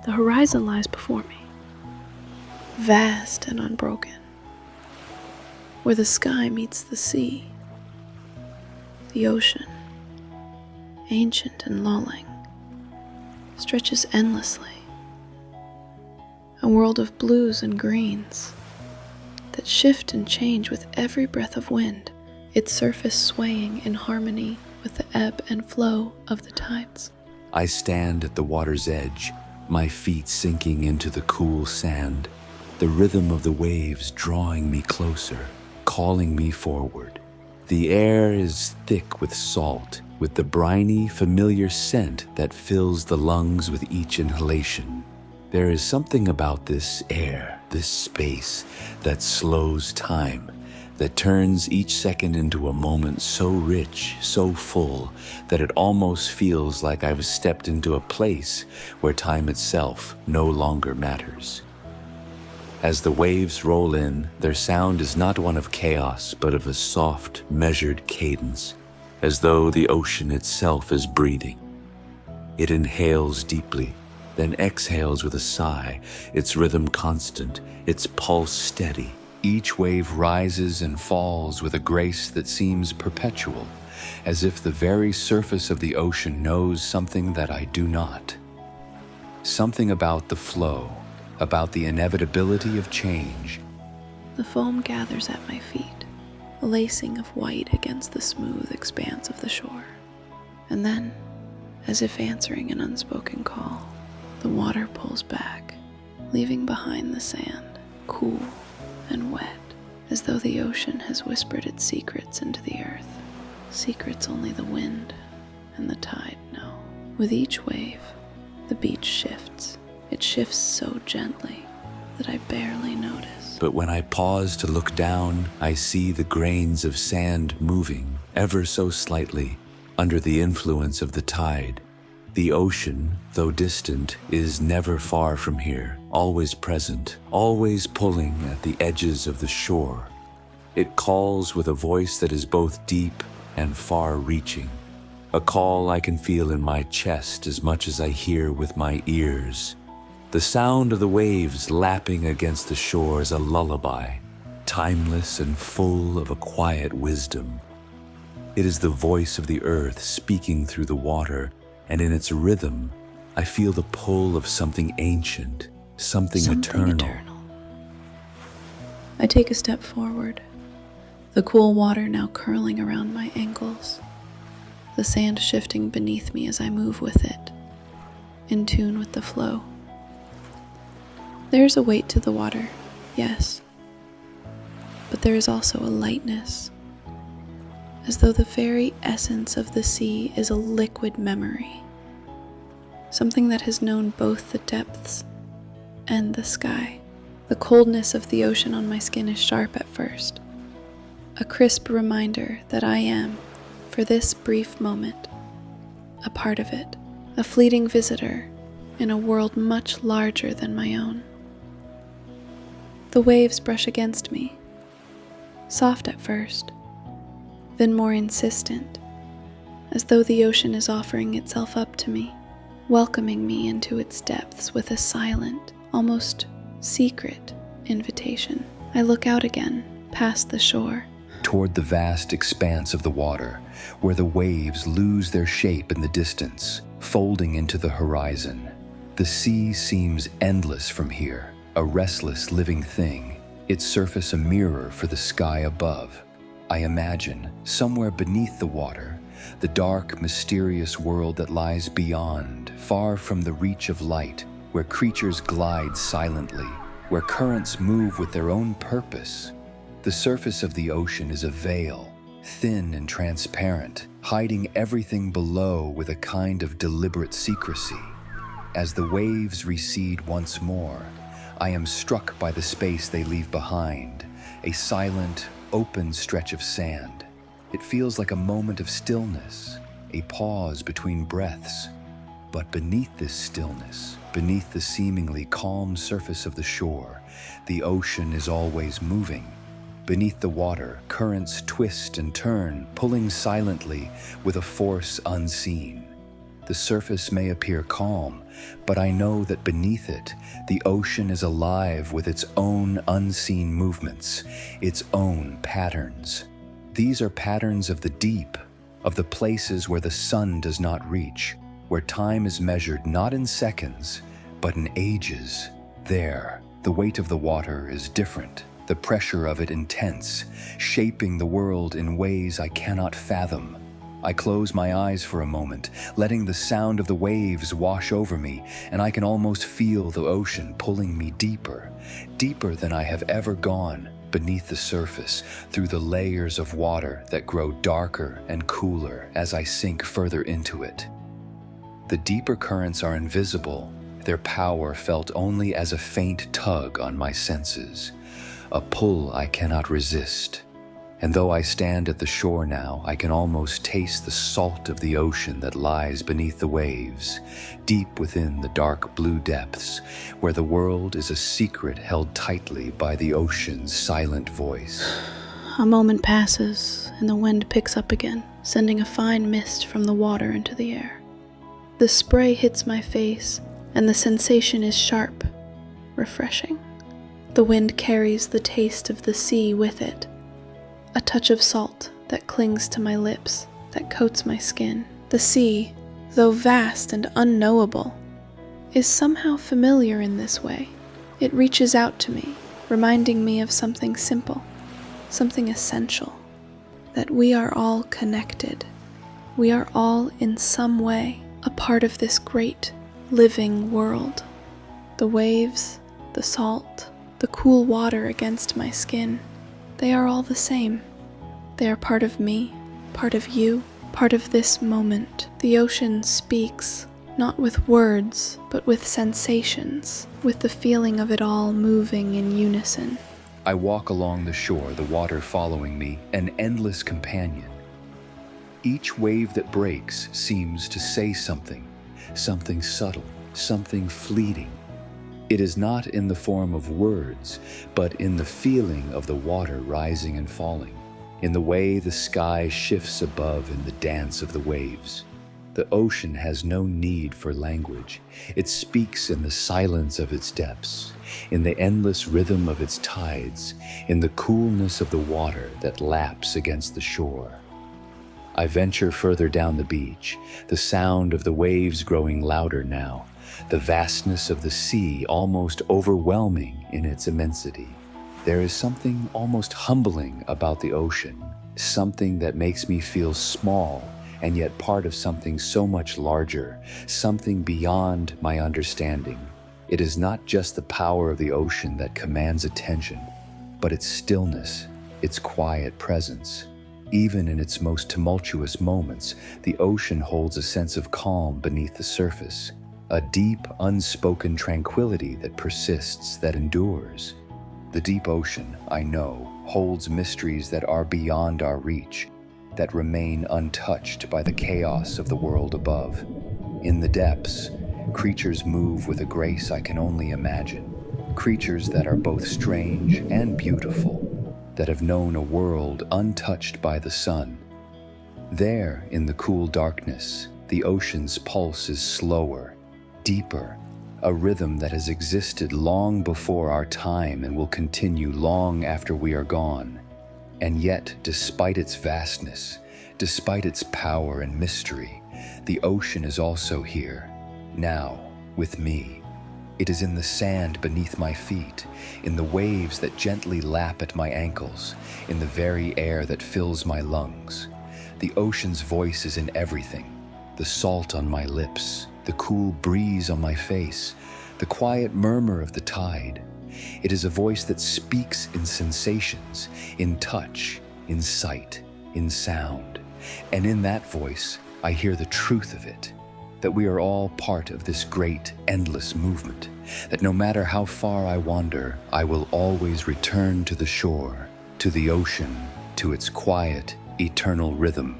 The horizon lies before me, vast and unbroken, where the sky meets the sea. The ocean, ancient and lulling, stretches endlessly, a world of blues and greens that shift and change with every breath of wind, its surface swaying in harmony with the ebb and flow of the tides. I stand at the water's edge, my feet sinking into the cool sand, the rhythm of the waves drawing me closer, calling me forward. The air is thick with salt, with the briny, familiar scent that fills the lungs with each inhalation. There is something about this air, this space, that slows time, that turns each second into a moment so rich, so full, that it almost feels like I've stepped into a place where time itself no longer matters. As the waves roll in, their sound is not one of chaos, but of a soft, measured cadence, as though the ocean itself is breathing. It inhales deeply, then exhales with a sigh, its rhythm constant, its pulse steady. Each wave rises and falls with a grace that seems perpetual, as if the very surface of the ocean knows something that I do not. Something about the flow, about the inevitability of change. The foam gathers at my feet, a lacing of white against the smooth expanse of the shore. And then, as if answering an unspoken call, the water pulls back, leaving behind the sand, cool and wet, as though the ocean has whispered its secrets into the earth, secrets only the wind and the tide know. With each wave, the beach shifts. It shifts so gently that I barely notice. But when I pause to look down, I see the grains of sand moving, ever so slightly, under the influence of the tide. The ocean, though distant, is never far from here, always present, always pulling at the edges of the shore. It calls with a voice that is both deep and far-reaching, a call I can feel in my chest as much as I hear with my ears. The sound of the waves lapping against the shore is a lullaby, timeless and full of a quiet wisdom. It is the voice of the earth speaking through the water, and in its rhythm, I feel the pull of something ancient, something eternal. I take a step forward, the cool water now curling around my ankles, the sand shifting beneath me as I move with it, in tune with the flow. There is a weight to the water, yes, but there is also a lightness, as though the very essence of the sea is a liquid memory, something that has known both the depths and the sky. The coldness of the ocean on my skin is sharp at first, a crisp reminder that I am, for this brief moment, a part of it, a fleeting visitor in a world much larger than my own. The waves brush against me, soft at first, then more insistent, as though the ocean is offering itself up to me, welcoming me into its depths with a silent, almost secret invitation. I look out again, past the shore, toward the vast expanse of the water, where the waves lose their shape in the distance, folding into the horizon. The sea seems endless from here, a restless living thing, its surface a mirror for the sky above. I imagine, somewhere beneath the water, the dark, mysterious world that lies beyond, far from the reach of light, where creatures glide silently, where currents move with their own purpose. The surface of the ocean is a veil, thin and transparent, hiding everything below with a kind of deliberate secrecy. As the waves recede once more, I am struck by the space they leave behind, a silent, open stretch of sand. It feels like a moment of stillness, a pause between breaths. But beneath this stillness, beneath the seemingly calm surface of the shore, the ocean is always moving. Beneath the water, currents twist and turn, pulling silently with a force unseen. The surface may appear calm, but I know that beneath it, the ocean is alive with its own unseen movements, its own patterns. These are patterns of the deep, of the places where the sun does not reach, where time is measured not in seconds, but in ages. There, the weight of the water is different, the pressure of it intense, shaping the world in ways I cannot fathom. I close my eyes for a moment, letting the sound of the waves wash over me, and I can almost feel the ocean pulling me deeper, deeper than I have ever gone, beneath the surface, through the layers of water that grow darker and cooler as I sink further into it. The deeper currents are invisible, their power felt only as a faint tug on my senses, a pull I cannot resist. And though I stand at the shore now, I can almost taste the salt of the ocean that lies beneath the waves, deep within the dark blue depths, where the world is a secret held tightly by the ocean's silent voice. A moment passes, and the wind picks up again, sending a fine mist from the water into the air. The spray hits my face, and the sensation is sharp, refreshing. The wind carries the taste of the sea with it, a touch of salt that clings to my lips, that coats my skin. The sea, though vast and unknowable, is somehow familiar in this way. It reaches out to me, reminding me of something simple, something essential, that we are all connected. We are all in some way a part of this great, living world. The waves, the salt, the cool water against my skin, they are all the same. They are part of me, part of you, part of this moment. The ocean speaks, not with words, but with sensations, with the feeling of it all moving in unison. I walk along the shore, the water following me, an endless companion. Each wave that breaks seems to say something, something subtle, something fleeting. It is not in the form of words, but in the feeling of the water rising and falling, in the way the sky shifts above in the dance of the waves. The ocean has no need for language. It speaks in the silence of its depths, in the endless rhythm of its tides, in the coolness of the water that laps against the shore. I venture further down the beach, the sound of the waves growing louder now, the vastness of the sea almost overwhelming in its immensity. There is something almost humbling about the ocean, something that makes me feel small and yet part of something so much larger, something beyond my understanding. It is not just the power of the ocean that commands attention, but its stillness, its quiet presence. Even in its most tumultuous moments, the ocean holds a sense of calm beneath the surface, a deep, unspoken tranquility that persists, that endures. The deep ocean, I know, holds mysteries that are beyond our reach, that remain untouched by the chaos of the world above. In the depths, creatures move with a grace I can only imagine, creatures that are both strange and beautiful, that have known a world untouched by the sun. There, in the cool darkness, the ocean's pulse is slower, deeper, a rhythm that has existed long before our time and will continue long after we are gone. And yet, despite its vastness, despite its power and mystery, the ocean is also here, now, with me. It is in the sand beneath my feet, in the waves that gently lap at my ankles, in the very air that fills my lungs. The ocean's voice is in everything, the salt on my lips, the cool breeze on my face, the quiet murmur of the tide. It is a voice that speaks in sensations, in touch, in sight, in sound. And in that voice, I hear the truth of it, that we are all part of this great, endless movement, that no matter how far I wander, I will always return to the shore, to the ocean, to its quiet, eternal rhythm.